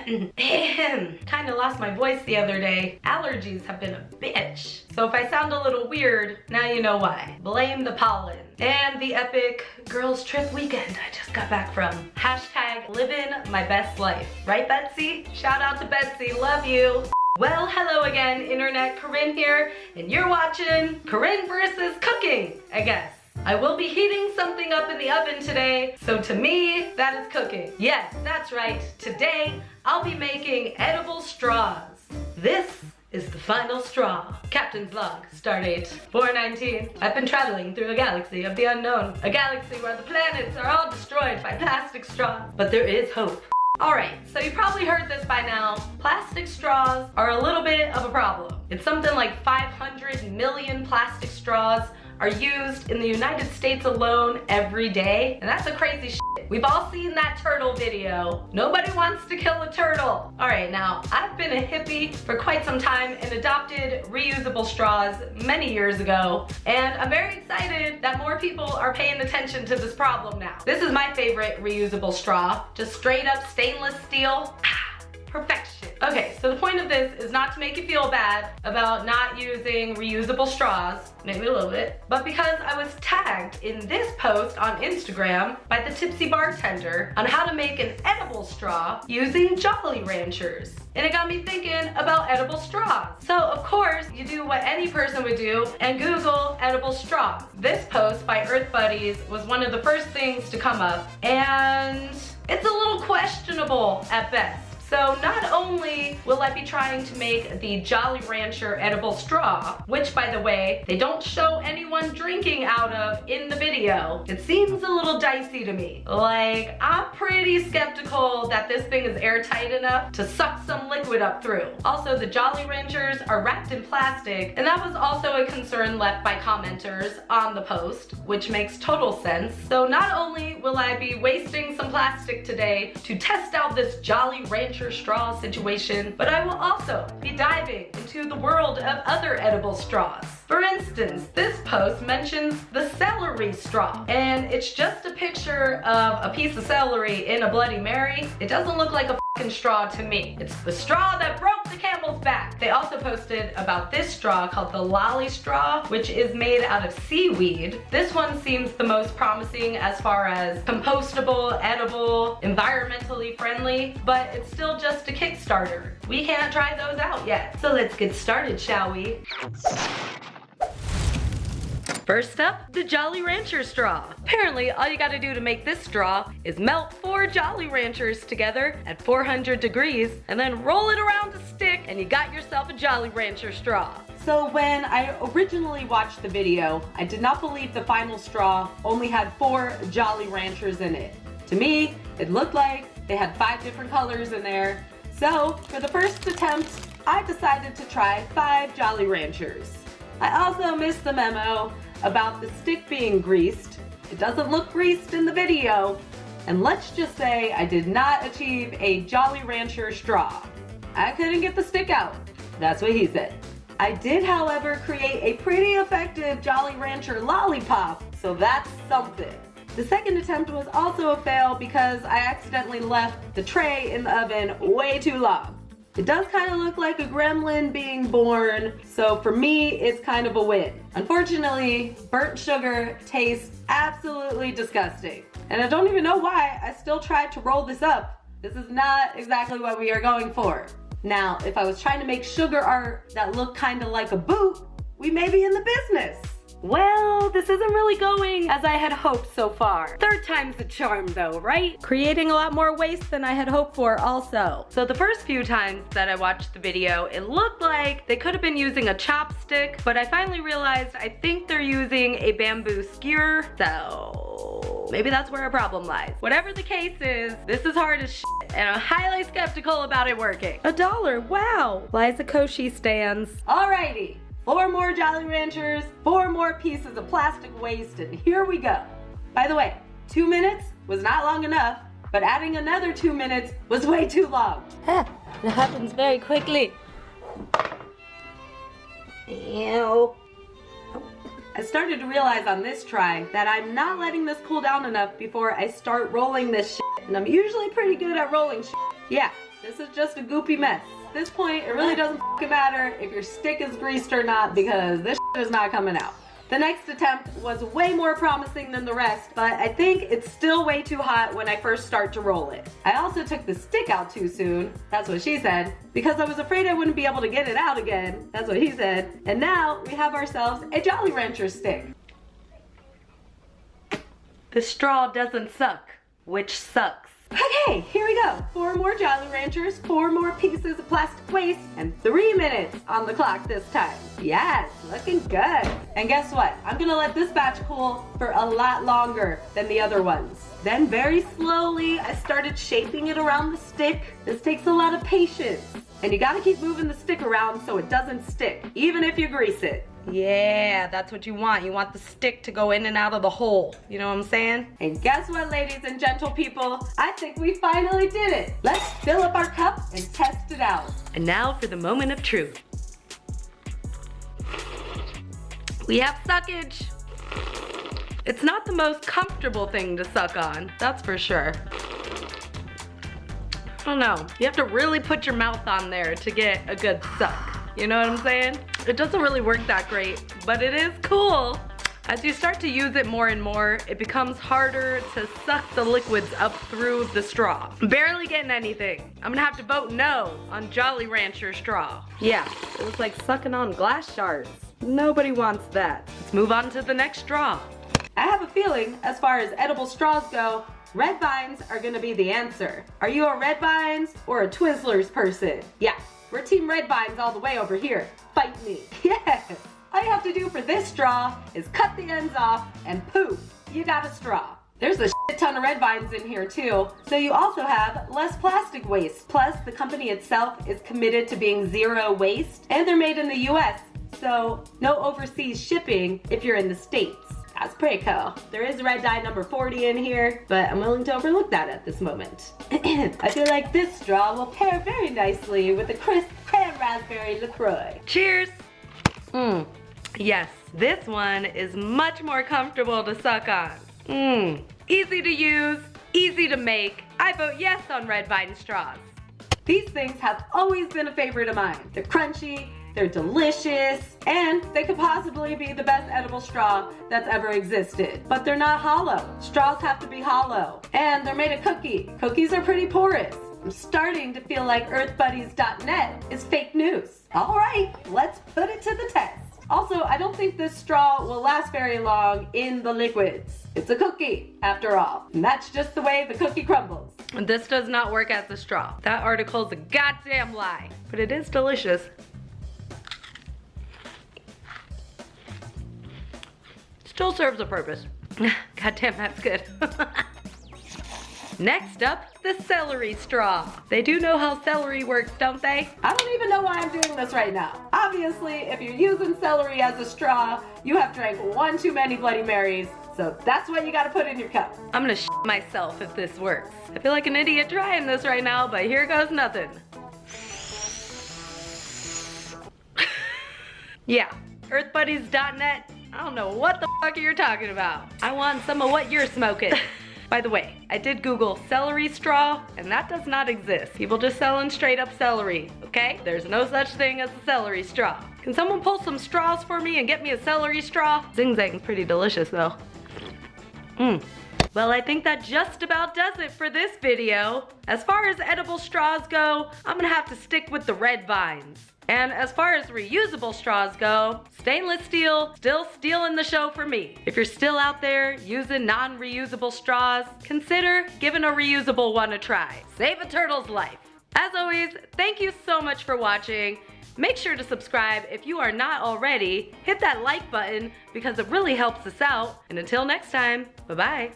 Kinda lost my voice the other day. Allergies have been a bitch. So if I sound a little weird, now you know why. Blame the pollen. And the epic girls trip weekend I just got back from. Hashtag living my best life. Right, Betsy? Shout out to Betsy, love you. Well, hello again, Internet. Corinne here, and you're watching Corinne versus Cooking, I guess. I will be heating something up in the oven today, so to me, that is cooking. Yes, that's right. Today, I'll be making edible straws. This is the final straw. Captain's log, stardate 419. I've been traveling through a galaxy of the unknown, a galaxy where the planets are all destroyed by plastic straws, but there is hope. Alright, so you probably heard this by now. Plastic straws are a little bit of a problem. It's something like 500 million plastic straws are used in the United States alone every day, and that's a crazy shit. We've all seen that turtle video. Nobody wants to kill a turtle. Alright, now, I've been a hippie for quite some time and adopted reusable straws many years ago, and I'm very excited that more people are paying attention to this problem now. This is my favorite reusable straw, just straight up stainless steel. Perfection. Okay, so the point of this is not to make you feel bad about not using reusable straws, maybe a little bit, but because I was tagged in this post on Instagram by the tipsy bartender on how to make an edible straw using Jolly Ranchers. And it got me thinking about edible straws. So of course, you do what any person would do and Google edible straw. This post by Earth Buddies was one of the first things to come up, and it's a little questionable at best. So not only will I be trying to make the Jolly Rancher edible straw, which by the way, they don't show anyone drinking out of in the video. It seems a little dicey to me. Like, I'm pretty skeptical that this thing is airtight enough to suck some liquid up through. Also, the Jolly Ranchers are wrapped in plastic, and that was also a concern left by commenters on the post, which makes total sense. So not only will I be wasting some plastic today to test out this Jolly Rancher straw situation, but I will also be diving into the world of other edible straws. For instance, this post mentions the celery straw, and it's just a picture of a piece of celery in a Bloody Mary. It doesn't look like a fucking straw to me. It's the straw that broke the camel's back. They also posted about this straw called the lolly straw, which is made out of seaweed. This one seems the most promising as far as compostable, edible, environmentally friendly, but it's still just a Kickstarter. We can't try those out yet. So let's get started, shall we? First up, the Jolly Rancher straw. Apparently, all you gotta do to make this straw is melt 4 Jolly Ranchers together at 400 degrees and then roll it around a stick and you got yourself a Jolly Rancher straw. So when I originally watched the video, I did not believe the final straw only had 4 Jolly Ranchers in it. To me, it looked like they had 5 different colors in there. So for the first attempt, I decided to try 5 Jolly Ranchers. I also missed the memo about the stick being greased. It doesn't look greased in the video. And let's just say I did not achieve a Jolly Rancher straw. I couldn't get the stick out. That's what he said. I did, however, create a pretty effective Jolly Rancher lollipop, so that's something. The second attempt was also a fail because I accidentally left the tray in the oven way too long. It does kind of look like a gremlin being born, so for me, it's kind of a win. Unfortunately, burnt sugar tastes absolutely disgusting. And I don't even know why I still tried to roll this up. This is not exactly what we are going for. Now, if I was trying to make sugar art that looked kind of like a boot, we may be in the business. Well, this isn't really going as I had hoped so far. Third time's the charm though, right? Creating a lot more waste than I had hoped for also. So the first few times that I watched the video, it looked like they could have been using a chopstick, but I finally realized I think they're using a bamboo skewer, so maybe that's where a problem lies. Whatever the case is, this is hard as shit, and I'm highly skeptical about it working. $1, wow. Liza Koshy stands. Alrighty. 4 more Jolly Ranchers, 4 more pieces of plastic waste, and here we go. By the way, 2 minutes was not long enough, but adding another 2 minutes was way too long. It happens very quickly. Ew. I started to realize on this try that I'm not letting this cool down enough before I start rolling this shit. And I'm usually pretty good at rolling shit. Yeah, this is just a goopy mess. At this point, it really doesn't fucking matter if your stick is greased or not because this shit is not coming out. The next attempt was way more promising than the rest, but I think it's still way too hot when I first start to roll it. I also took the stick out too soon, that's what she said, because I was afraid I wouldn't be able to get it out again, that's what he said. And now we have ourselves a Jolly Rancher stick. The straw doesn't suck, which sucks. Okay, here we go. 4 more Jolly Ranchers, 4 more pieces of plastic waste, and 3 minutes on the clock this time. Yes, looking good. And guess what? I'm gonna let this batch cool for a lot longer than the other ones. Then very slowly, I started shaping it around the stick. This takes a lot of patience. And you gotta keep moving the stick around so it doesn't stick, even if you grease it. Yeah, that's what you want. You want the stick to go in and out of the hole. You know what I'm saying? And guess what, ladies and gentle people? I think we finally did it. Let's fill up our cup and test it out. And now for the moment of truth. We have suckage. It's not the most comfortable thing to suck on, that's for sure. I don't know. You have to really put your mouth on there to get a good suck. You know what I'm saying? It doesn't really work that great, but it is cool. As you start to use it more and more, it becomes harder to suck the liquids up through the straw. Barely getting anything. I'm gonna have to vote no on Jolly Rancher straw. Yeah, it was like sucking on glass shards. Nobody wants that. Let's move on to the next straw. I have a feeling, as far as edible straws go, red vines are gonna be the answer. Are you a red vines or a Twizzlers person? Yeah. We're Team Red Vines all the way over here. Fight me. Yes! All you have to do for this straw is cut the ends off and poof, you got a straw. There's a shit ton of red vines in here too, so you also have less plastic waste. Plus, the company itself is committed to being zero waste, and they're made in the US, so no overseas shipping if you're in the States. That's pretty cool. There is red dye number 40 in here, but I'm willing to overlook that at this moment. I feel like this straw will pair very nicely with a crisp cran-raspberry LaCroix. Cheers! Yes, this one is much more comfortable to suck on. Easy to use, easy to make. I vote yes on red vine straws. These things have always been a favorite of mine. They're crunchy, they're delicious, and they could possibly be the best edible straw that's ever existed. But they're not hollow. Straws have to be hollow. And they're made of cookie. Cookies are pretty porous. I'm starting to feel like earthbuddies.net is fake news. All right, let's put it to the test. Also, I don't think this straw will last very long in the liquids. It's a cookie, after all. And that's just the way the cookie crumbles. This does not work as a straw. That article's a goddamn lie. But it is delicious. Still serves a purpose. Goddamn, that's good. Next up, the celery straw. They do know how celery works, don't they? I don't even know why I'm doing this right now. Obviously, if you're using celery as a straw, you have drank one too many Bloody Marys, so that's what you gotta put in your cup. I'm gonna shit myself if this works. I feel like an idiot trying this right now, but here goes nothing. Yeah, earthbuddies.net. I don't know what the fuck you're talking about. I want some of what you're smoking. By the way, I did Google celery straw, and that does not exist. People just selling straight up celery, okay? There's no such thing as a celery straw. Can someone pull some straws for me and get me a celery straw? Zing Zang's pretty delicious though. Well, I think that just about does it for this video. As far as edible straws go, I'm gonna have to stick with the red vines. And as far as reusable straws go, stainless steel, still stealing the show for me. If you're still out there using non-reusable straws, consider giving a reusable one a try. Save a turtle's life. As always, thank you so much for watching. Make sure to subscribe if you are not already. Hit that like button because it really helps us out. And until next time, bye-bye.